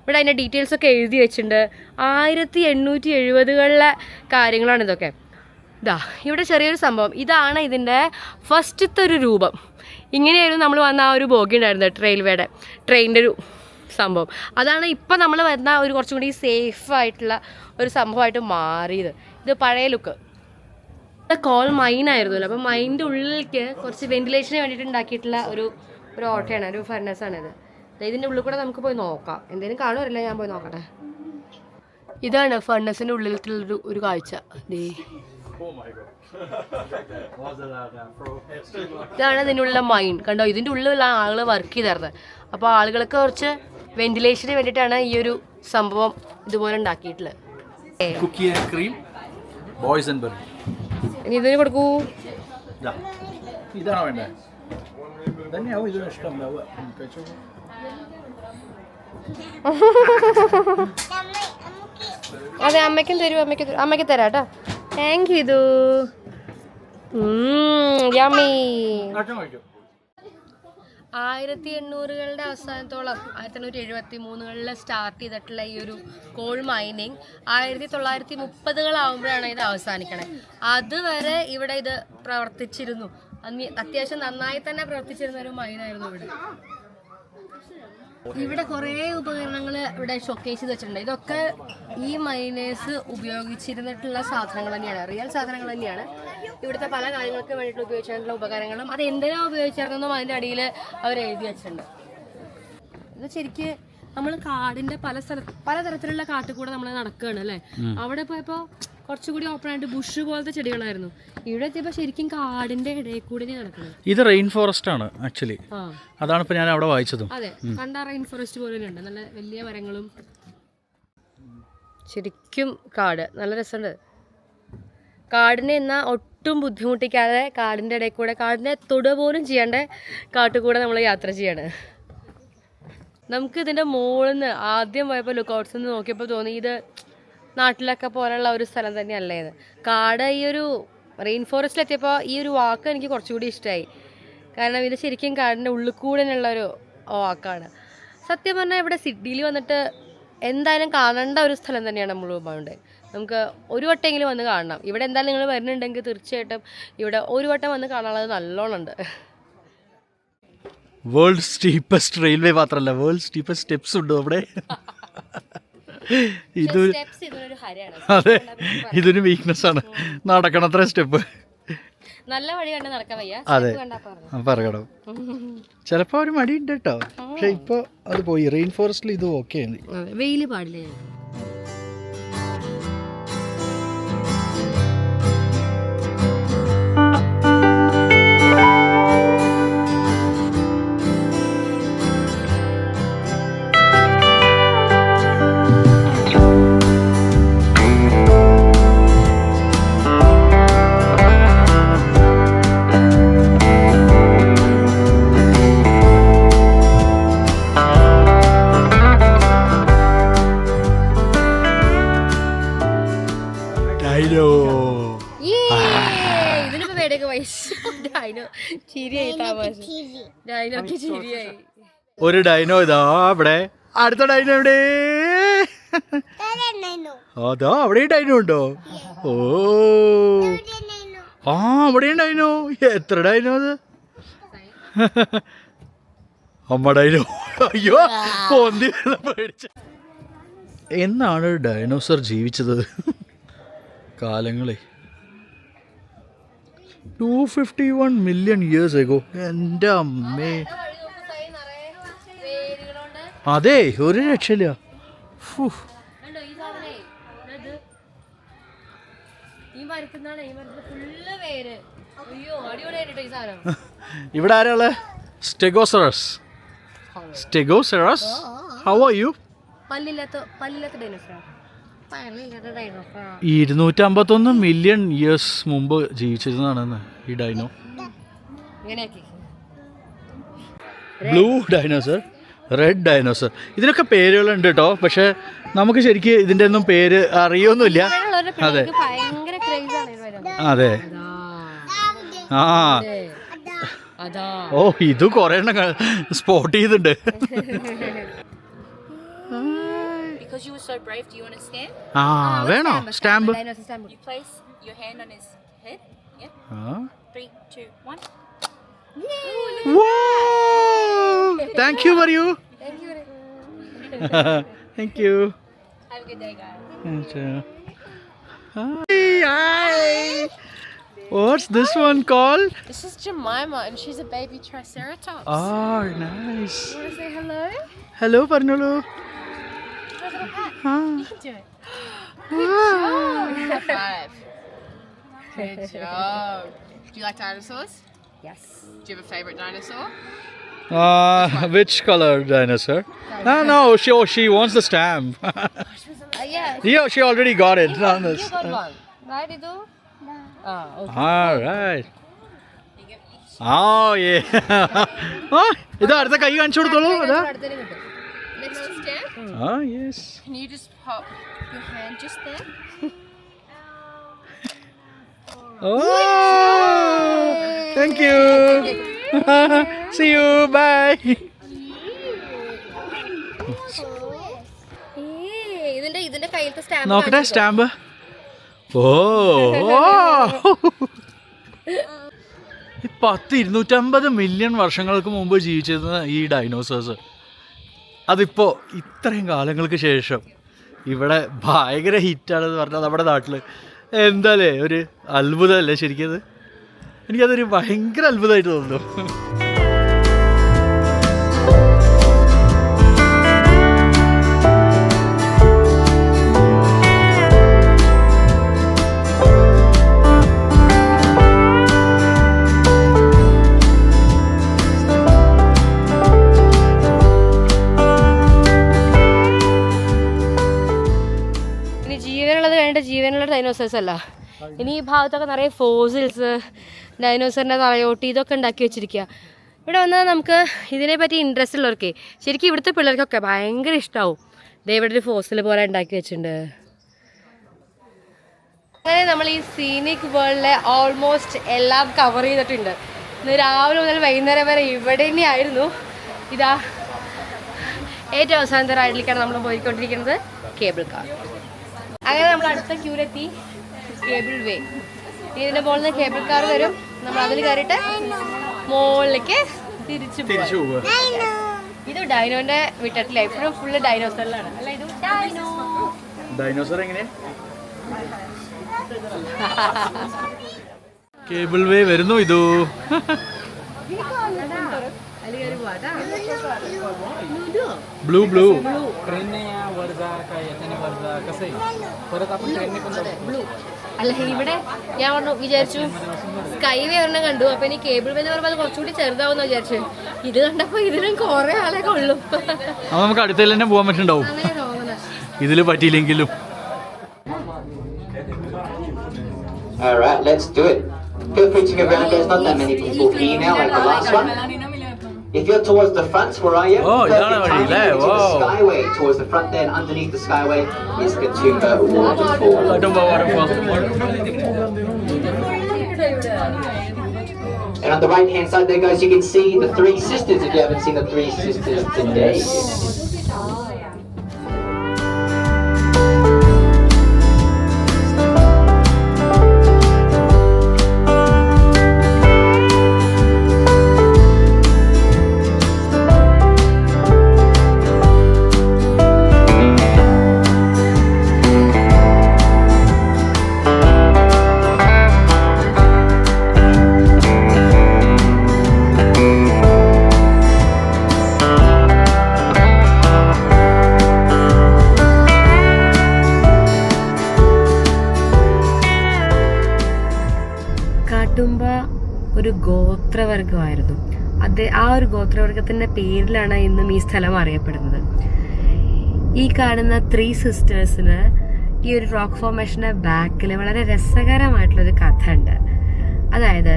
ഇവിടെ അതിൻ്റെ ഡീറ്റെയിൽസ് ഒക്കെ എഴുതി വെച്ചിട്ടുണ്ട്. 1870-കളിലെ കാര്യങ്ങളാണ് ഇതൊക്കെ. ഇതാ ഇവിടെ ചെറിയൊരു സംഭവം. ഇതാണ് ഇതിൻ്റെ ഫസ്റ്റത്തെ ഒരു രൂപം. ഇങ്ങനെയായിരുന്നു നമ്മൾ വന്ന ആ ഒരു ബോഗി ഉണ്ടായിരുന്നത്, ട്രെയിനിൻ്റെ ഒരു സംഭവം. അതാണ് ഇപ്പം നമ്മൾ വരുന്ന ഒരു കുറച്ചും കൂടി സേഫ് ആയിട്ടുള്ള ഒരു സംഭവമായിട്ട് മാറിയത്. ഇത് പഴയ ലുക്ക്. കോൾ മൈൻ ആയിരുന്നല്ലോ, അപ്പം മൈനിൻ്റെ ഉള്ളിലേക്ക് കുറച്ച് വെന്റിലേഷന് വേണ്ടിയിട്ട് ഉണ്ടാക്കിയിട്ടുള്ള ഒരു ഓട്ടയാണ്, ഒരു ഫർണസ് ആണിത്. ഇതിൻ്റെ ഉള്ളിൽ കൂടെ നമുക്ക് പോയി നോക്കാം, എന്തെങ്കിലും കാണുമല്ല, ഞാൻ പോയി നോക്കട്ടെ. ഇതാണ് ഫർണസിൻ്റെ ഉള്ളിലത്തുള്ളൊരു ഒരു കാഴ്ച. ഇതാണ് ഇതിനുള്ള മൈൻ, കണ്ടോ? ഇതിൻ്റെ ഉള്ളിലുള്ള ആളുകൾ വർക്ക് ചെയ്തായിരുന്നത്. അപ്പോൾ ആളുകൾക്ക് കുറച്ച് വെന്റിലേഷന് വേണ്ടിയിട്ടാണ് ഈ ഒരു സംഭവം ഇതുപോലെ ഉണ്ടാക്കിയിട്ടുള്ളത്. ഇനി ഇതിന് കൊടുക്കൂ. ഇതാണോ വേണ്ടേ? തന്നെയാവും ഇതിന് ഇഷ്ടം. അതെ, അമ്മയ്ക്കും തരൂ, അമ്മയ്ക്ക് തരാം കേട്ടോ. Thank you. ഇത് യമ്മി. 1800-കളുടെ അവസാനത്തോളം 1873-കളിൽ സ്റ്റാർട്ട് ചെയ്തിട്ടുള്ള ഈ ഒരു കോൾ മൈനിങ് 1930-കളാവുമ്പോഴാണ് ഇത് അവസാനിക്കണത്. അതുവരെ ഇവിടെ ഇത് പ്രവർത്തിച്ചിരുന്നു. അത്യാവശ്യം നന്നായി തന്നെ പ്രവർത്തിച്ചിരുന്ന ഒരു മൈനായിരുന്നു ഇവിടെ. ഇവിടെ കുറേ ഉപകരണങ്ങൾ ഇവിടെ ഷോക്കേസ് ചെയ്ത് വെച്ചിട്ടുണ്ട്. ഇതൊക്കെ ഈ മൈനേഴ്സ് ഉപയോഗിച്ചിരുന്നിട്ടുള്ള സാധനങ്ങൾ തന്നെയാണ്, റിയൽ സാധനങ്ങൾ തന്നെയാണ്. ഇവിടുത്തെ പല കാര്യങ്ങൾക്ക് വേണ്ടിയിട്ട് ഉപയോഗിച്ചിട്ടുള്ള ഉപകരണങ്ങളും അത് എന്തിനാ ഉപയോഗിച്ചിരുന്നതും അതിൻ്റെ അടിയിൽ അവർ എഴുതി വെച്ചിട്ടുണ്ട്. ഇത് ശരിക്ക് നമ്മൾ കാടിൻ്റെ പലതരത്തിലുള്ള കാട്ടിൽ കൂടെ നമ്മൾ നടക്കുകയാണ് അല്ലേ. അവിടെ പോയപ്പോൾ കുറച്ചുകൂടി ഓപ്പൺ ആയിട്ട് ബുഷ് പോലത്തെ ചെടികളായിരുന്നു. ഇവിടെ എത്തിയപ്പോൾ ശരിക്കും കാടിന്റെ ഇടയിൽ കൂടി നടക്കുന്നത്. ഇത് റെയിൻ ഫോറസ്റ്റ് ആണ് ആക്ച്വലി. അതാണ് ഇപ്പൊ ഞാൻ അവിടെ വായിച്ചതും. അതെ, കണ്ട റെയിൻ ഫോറസ്റ്റ് പോലെ ഉണ്ട്, നല്ല വലിയ മരങ്ങളും. ശരിക്കും കാട് നല്ല രസമുണ്ട്. കാടിനെ എന്നാൽ ഒട്ടും ബുദ്ധിമുട്ടിക്കാതെ കാടിന്റെ ഇടയിൽ കൂടെ, കാടിനെ തൊടുക പോലും ചെയ്യാണ്ട് കാട്ടുകൂടെ നമ്മൾ യാത്ര ചെയ്യാണ്. നമുക്ക് ഇതിന്റെ മുകളിൽ നിന്ന് ആദ്യം പോയപ്പോൾ ലുക്കൗട്ട്സ് നിന്ന് നോക്കിയപ്പോൾ തോന്നി ഇത് നാട്ടിലൊക്കെ പോലുള്ള ഒരു സ്ഥലം തന്നെയല്ലേ ഇത്. കാട് ഈ ഒരു റെയിൻ ഫോറസ്റ്റിലെത്തിയപ്പോൾ ഈ ഒരു വാക്ക് എനിക്ക് കുറച്ചുകൂടി ഇഷ്ടമായി. കാരണം ഇത് ശരിക്കും കാടിൻ്റെ ഉള്ളിൽ കൂടെ ഉള്ളൊരു വാക്കാണ്. സത്യം പറഞ്ഞാൽ ഇവിടെ സിഡ്നിയിൽ വന്നിട്ട് എന്തായാലും കാണേണ്ട ഒരു സ്ഥലം തന്നെയാണ് മുളു മൗണ്ടൻ. നമുക്ക് ഒരു വട്ടമെങ്കിലും വന്ന് കാണണം. ഇവിടെ എന്തായാലും നിങ്ങൾ വരുന്നുണ്ടെങ്കിൽ തീർച്ചയായിട്ടും ഇവിടെ ഒരു വട്ടം വന്ന് കാണാനുള്ളത് നല്ലോണം ഉണ്ട്. വേൾഡ് സ്റ്റീപ്പസ്റ്റ് റെയിൽവേ മാത്രമല്ല, വേൾഡ് സ്റ്റീപ്പസ്റ്റ് സ്റ്റെപ്സ് ഉണ്ട് അവിടെ. അതെ, ഇതൊരു വീക്ക്നെസ് ആണ്, നടക്കണത്ര സ്റ്റെപ്പ്. നല്ല വഴി കണ്ട് നടക്കാൻ വയ്യ. അതെ, പറയണം. ചിലപ്പോ ഒരു മടി ഉണ്ട് കേട്ടോ, പക്ഷെ ഇപ്പൊ അത് പോയി. റെയിൻ ഫോറസ്റ്റിൽ ഇത് ഓക്കെ ആണ്. വെയില് പാടില്ല. ഒരു ഡൈനോ ഇതാ അവിടെ. അടുത്ത ഡൈനോ എവിടെ? അതാ അവിടെ ഡൈനോ ഉണ്ടോ? ഓ ആ, അവിടെയും ഡൈനോ. എത്ര ഡൈനോ അത്? അമ്മ ഡൈനോ. അയ്യോ, പൊന്തി പേടിച്ച. എന്നാണ് ഡൈനോസർ ജീവിച്ചത്? കാലങ്ങളെ 251 million years ago. എൻ്റെ അമ്മേ, അതെ, ഒരു രക്ഷയില്ല. ഇവിടെ ആരാള്? Stegosaurus. Stegosaurus, how are you? 251 million years മുമ്പ് ജീവിച്ചിരുന്നതാണെന്ന് ഈ dino. Blue dinosaur, red dinosaur, ഇതിനൊക്കെ പേരുകളുണ്ട് കേട്ടോ. പക്ഷെ നമുക്ക് ശരിക്കും ഇതിൻ്റെ ഒന്നും പേര് അറിയൊന്നുമില്ല. അതെ അതെ. ആ ഓ, ഇത് കുറേ എണ്ണം സ്പോട്ട് ചെയ്തിട്ടുണ്ട്. You were so brave. Do you want to stand? വേണോ stamp? You place your hand on his head. Yeah. 3, 2, 1. Whoa! Thank you, Mario. Thank you. Have a good day, guys. Hi. What's this one called? This is Jemima, and she's a baby triceratops. Oh, nice. You want to say hello? Hello, Parnulu. Have a pat. Huh. You can do it. Good job. High five. Good job. Do you like dinosaurs? Yes. Do you have a favorite dinosaur? Which color dinosaur? No, she wants the stamp. Yeah. She already got it. You got one. Right, Idu? Okay. All right. Oh, yeah. ഇതാ അടുത്ത കൈ കാണിച്ചു കൊടുത്തോളൂ അതാ. Next step. Ah, yes. Can you just pop your hand just there? Oh, thank you. See you. Bye. ഇതിന്റെ കയ്യിലത്തെ stamp നോക്കട്ടെ stamp. ഓ 250 million വർഷങ്ങൾക്ക് മുമ്പ് ജീവിച്ചിരുന്ന ഈ ഡൈനോസേഴ്സ് അതിപ്പോൾ ഇത്രയും കാലങ്ങൾക്ക് ശേഷം ഇവിടെ ഭയങ്കര ഹിറ്റാണെന്ന് പറഞ്ഞാൽ നമ്മുടെ നാട്ടിൽ എന്താല്ലേ ഒരു അത്ഭുതമല്ലേ ശരിക്കും അത്. എനിക്കതൊരു ഭയങ്കര അത്ഭുതമായിട്ട് തോന്നുന്നു. ജീവനുള്ള ഡൈനോസേഴ്സ് അല്ല, ഇനി ഈ ഭാഗത്തൊക്കെ നിറയെ ഫോസിൽസ്, ഡൈനോസറിൻ്റെ തലയോട്ടി ഇതൊക്കെ ഉണ്ടാക്കി വെച്ചിരിക്കുക. ഇവിടെ വന്നാൽ നമുക്ക് ഇതിനെപ്പറ്റി ഇൻട്രസ്റ്റ് ഉള്ളവർക്ക് ശരിക്കും ഇവിടുത്തെ പിള്ളേർക്കൊക്കെ ഭയങ്കര ഇഷ്ടമാവും. ദേ ഇവിടെ ഒരു ഫോസിൽ പോലെ ഉണ്ടാക്കി വെച്ചിട്ടുണ്ട്. അങ്ങനെ നമ്മൾ ഈ സീനിക് വേൾഡിലെ ഓൾമോസ്റ്റ് എല്ലാം കവർ ചെയ്തിട്ടുണ്ട്. ഇന്ന് രാവിലെ മുതൽ വൈകുന്നേരം വരെ ഇവിടെ തന്നെയായിരുന്നു. ഇതാ ഏറ്റവും അവസാനത്തെ റൈഡിലേക്കാണ് നമ്മൾ പോയിക്കൊണ്ടിരിക്കുന്നത്, കേബിൾ കാർ. അങ്ങനെ നമ്മൾ അടുത്ത ക്യൂരെത്തി കേബിൾ വേ. ഇതിൻ്റെ മുകളിൽ നിന്ന് കേബിൾ കാർ വരും, നമ്മൾ അതിൽ കയറിയിട്ട് മുകളിലേക്ക് തിരിച്ചു പോകും. ഇത് ഡൈനോന്റെ വിട്ടിട്ടില്ല, എപ്പോഴും ഫുള്ള് ഡൈനോസറിലാണ്. അല്ല ഇത് ഡൈനോസർ എങ്ങനെ കേബിൾ വേ വരുന്നു. ഇതു ब्लू ब्लू അല്ല ഇവിടെ ഞാൻ വിചാരിച്ചു സ്കൈ വേ ഒരെണ്ണം കണ്ടു, അപ്പൊ ഇനി കേബിൾ വേ എന്ന് പറയുമ്പോൾ അത് കുറച്ചുകൂടി ചെറുതാവുന്ന വിചാരിച്ചു. ഇത് കണ്ടപ്പോ ഇതിനും കുറെ ആളെ കൊള്ളും. നമുക്ക് അടുത്തതിൽ തന്നെ പോകാൻ പറ്റുന്നുണ്ടാവും, ഇതില് പറ്റിയില്ലെങ്കിലും. Alright, let's do it. Feel free to go around, there's not that many people here now like the last one. If you're towards the front, where are you? Oh, perfect timing to the wow. skyway. Towards the front there, and underneath the skyway is Katoomba Waterfall. And on the right hand side there, guys, you can see the Three Sisters, if you haven't seen the Three Sisters today. കാട്ടുമ്പ ഒരു ഗോത്രവർഗമായിരുന്നു. ആ ഒരു ഗോത്രവർഗത്തിൻ്റെ പേരിലാണ് ഇന്നും ഈ സ്ഥലം അറിയപ്പെടുന്നത്. ഈ കാണുന്ന ത്രീ സിസ്റ്റേഴ്സിന് ഈ ഒരു റോക്ക് ഫോർമേഷൻ്റെ ബാക്കിൽ വളരെ രസകരമായിട്ടുള്ളൊരു കഥ ഉണ്ട്. അതായത്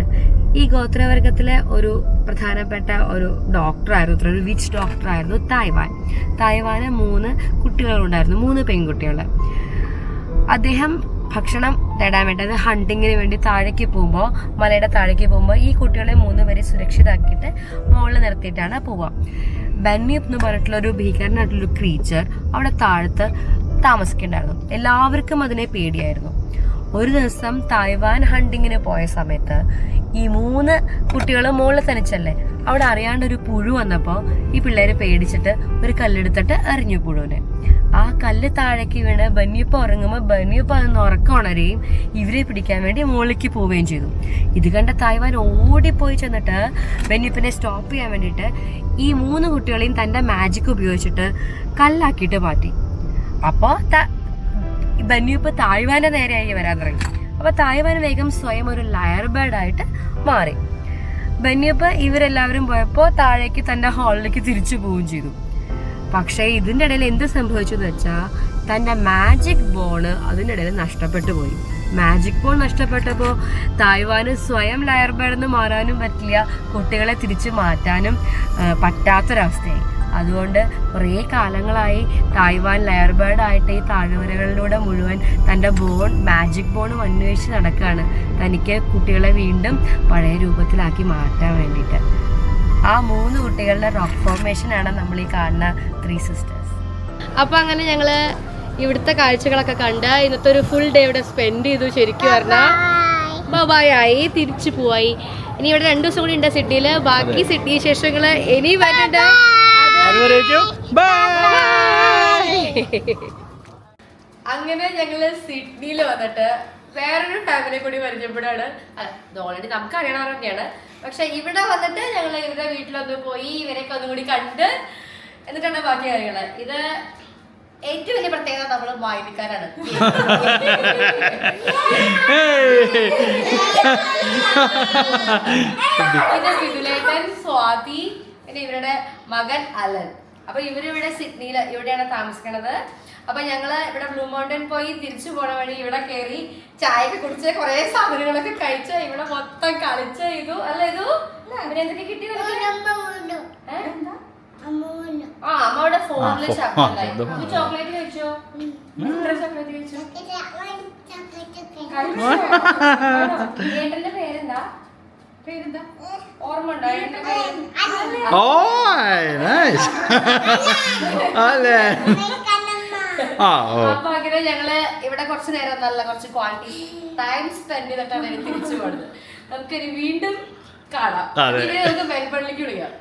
ഈ ഗോത്രവർഗത്തിലെ ഒരു പ്രധാനപ്പെട്ട ഒരു ഡോക്ടറായിരുന്നു, ഒരു വിച്ച് ഡോക്ടറായിരുന്നു തായ്വാന് 3 കുട്ടികളുണ്ടായിരുന്നു, 3 പെൺകുട്ടികൾ. അദ്ദേഹം ഭക്ഷണം നേടാൻ വേണ്ടി, അത് ഹണ്ടിങ്ങിന് വേണ്ടി താഴേക്ക് പോകുമ്പോൾ, മലയുടെ താഴേക്ക് പോകുമ്പോൾ ഈ കുട്ടികളെ 3 പേരെ സുരക്ഷിതമാക്കിയിട്ട് മുകളിൽ നിർത്തിയിട്ടാണ് പോവുക. ബന്യപ്പ് എന്ന് പറഞ്ഞിട്ടുള്ളൊരു ഭീകരനായിട്ടുള്ളൊരു ക്രീച്ചർ അവിടെ താഴത്ത് താമസിക്കുന്നുണ്ടായിരുന്നു. എല്ലാവർക്കും അതിനെ പേടിയായിരുന്നു. ഒരു ദിവസം തായ്വാൻ ഹണ്ടിങ്ങിന് പോയ സമയത്ത് ഈ 3 കുട്ടികൾ മുകളിൽ തനിച്ചല്ലേ, അവിടെ അറിയാണ്ട് ഒരു പുഴു വന്നപ്പോൾ ഈ പിള്ളേര് പേടിച്ചിട്ട് ഒരു കല്ലെടുത്തിട്ട് എറിഞ്ഞു പുഴുവിനെ. ആ കല്ല് താഴേക്ക് വീണ് ബന്നിയപ്പ ഉറങ്ങുമ്പോൾ ബന്നിയപ്പ അതൊന്ന് ഉറക്കം ഉണരുകയും ഇവരെ പിടിക്കാൻ വേണ്ടി മുകളിലേക്ക് പോവുകയും ചെയ്തു. ഇത് കണ്ട തായ്വാൻ ഓടിപ്പോയി ചെന്നിട്ട് ബന്നിയപ്പനെ സ്റ്റോപ്പ് ചെയ്യാൻ വേണ്ടിയിട്ട് ഈ 3 കുട്ടികളെയും തൻ്റെ മാജിക് ഉപയോഗിച്ചിട്ട് കല്ലാക്കിയിട്ട് മാറ്റി. അപ്പോൾ ബന്നിയപ്പ തായ്വാന്റെ നേരെയായി വരാൻ തുടങ്ങി. അപ്പോൾ തായ്വാൻ വേഗം സ്വയം ഒരു ലയർ ബേർഡായിട്ട് മാറി. ബന്നിയപ്പ ഇവരെല്ലാവരും പോയപ്പോൾ താഴേക്ക് തൻ്റെ ഹാളിലേക്ക് തിരിച്ചു പോവുകയും ചെയ്തു. പക്ഷേ ഇതിൻ്റെ ഇടയിൽ എന്ത് സംഭവിച്ചു എന്ന് വെച്ചാൽ തൻ്റെ മാജിക് ബോണ് അതിൻ്റെ ഇടയിൽ നഷ്ടപ്പെട്ടു പോയി. മാജിക് ബോൺ നഷ്ടപ്പെട്ടപ്പോൾ തായ്വാന് സ്വയം ലയർ ബേർഡെന്ന് മാറാനും പറ്റില്ല, കുട്ടികളെ തിരിച്ചു മാറ്റാനും പറ്റാത്തൊരവസ്ഥയായി. അതുകൊണ്ട് കുറേ കാലങ്ങളായി തായ്വാൻ ലയർ ബേർഡായിട്ട് ഈ താഴ്വരകളിലൂടെ മുഴുവൻ തൻ്റെ മാജിക് ബോണും അന്വേഷിച്ച് നടക്കുകയാണ്, തനിക്ക് കുട്ടികളെ വീണ്ടും പഴയ രൂപത്തിലാക്കി മാറ്റാൻ വേണ്ടിയിട്ട്. ആ 3 കുട്ടികളുടെ റോക്ക് ഫോർമേഷനാണ് നമ്മൾ ഈ കാണുന്ന 3 സിസ്റ്റേഴ്സ്. അപ്പോൾ അങ്ങനെ ഞങ്ങൾ ഇവിടുത്തെ കാഴ്ചകളൊക്കെ കണ്ട് ഇന്നത്തെ ഒരു ഫുൾ ഡേ ഇവിടെ സ്പെൻഡ് ചെയ്തു. ശരിക്കും പറഞ്ഞാൽ ബൈ ആയി, തിരിച്ചു പോയി. ഇനി ഇവിടെ 2 ദിവസം കൂടി ഉണ്ട് സിഡ്നിയിൽ. ബാക്കി സിഡ്നി വിശേഷങ്ങൾ ഇനി വരുന്നുണ്ട്. അങ്ങനെ ഞങ്ങള് സിഡ്നിയിൽ വന്നിട്ട് വേറൊരു ഫാമിലിയെ കൂടി പരിചയപ്പെടാണ്. ഇത് ഓൾറെഡി നമുക്ക് അറിയണവർ തന്നെയാണ്. പക്ഷെ ഇവിടെ വന്നിട്ട് ഞങ്ങൾ ഇവരുടെ വീട്ടിലൊന്ന് പോയി ഇവരെയൊക്കെ ഒന്നും കൂടി കണ്ട് എന്നിട്ടാണ് ബാക്കി കാര്യങ്ങള്. ഇത് ഏറ്റവും വലിയ പ്രത്യേകത നമ്മള് വായനക്കാരാണ്. ഇത് വിദുലേട്ടൻ, സ്വാതി, പിന്നെ ഇവരുടെ മകൻ അലൻ. അപ്പൊ ഇവരിവിടെ സിഡ്നിയിൽ ഇവിടെയാണ് താമസിക്കണത്. അപ്പൊ ഞങ്ങള് ഇവിടെ ബ്ലൂ മൗണ്ടൻ പോയി തിരിച്ചു പോണ വഴി ഇവിടെ കയറി ചായയൊക്കെ കുടിച്ച് കുറെ സാധനങ്ങളൊക്കെ കഴിച്ച് ഇവിടെ മൊത്തം കളിച്ച് ചെയ്തു. അല്ല ഇത് പിന്നെ എന്തൊക്കെ കിട്ടി? ആ അമ്മയുടെ ഫോണില് ചോക്ലേറ്റ് കഴിച്ചോ? ചോക്ലേറ്റ് കഴിച്ചോ? ഏട്ടന്റെ പേരെന്താ? ഓർമ്മ ഉണ്ടോ? അപ്പൊ അങ്ങനെ ഞങ്ങള് ഇവിടെ കുറച്ചു നേരം കുറച്ച് ക്വാളിറ്റി ടൈം സ്പെൻഡ് ചെയ്തിട്ടാണ് തിരിച്ചു പോണത്. നമുക്കൊരു വീണ്ടും കാണാം. നമുക്ക് മെൽബണിലേക്ക് വിളിക്കാം.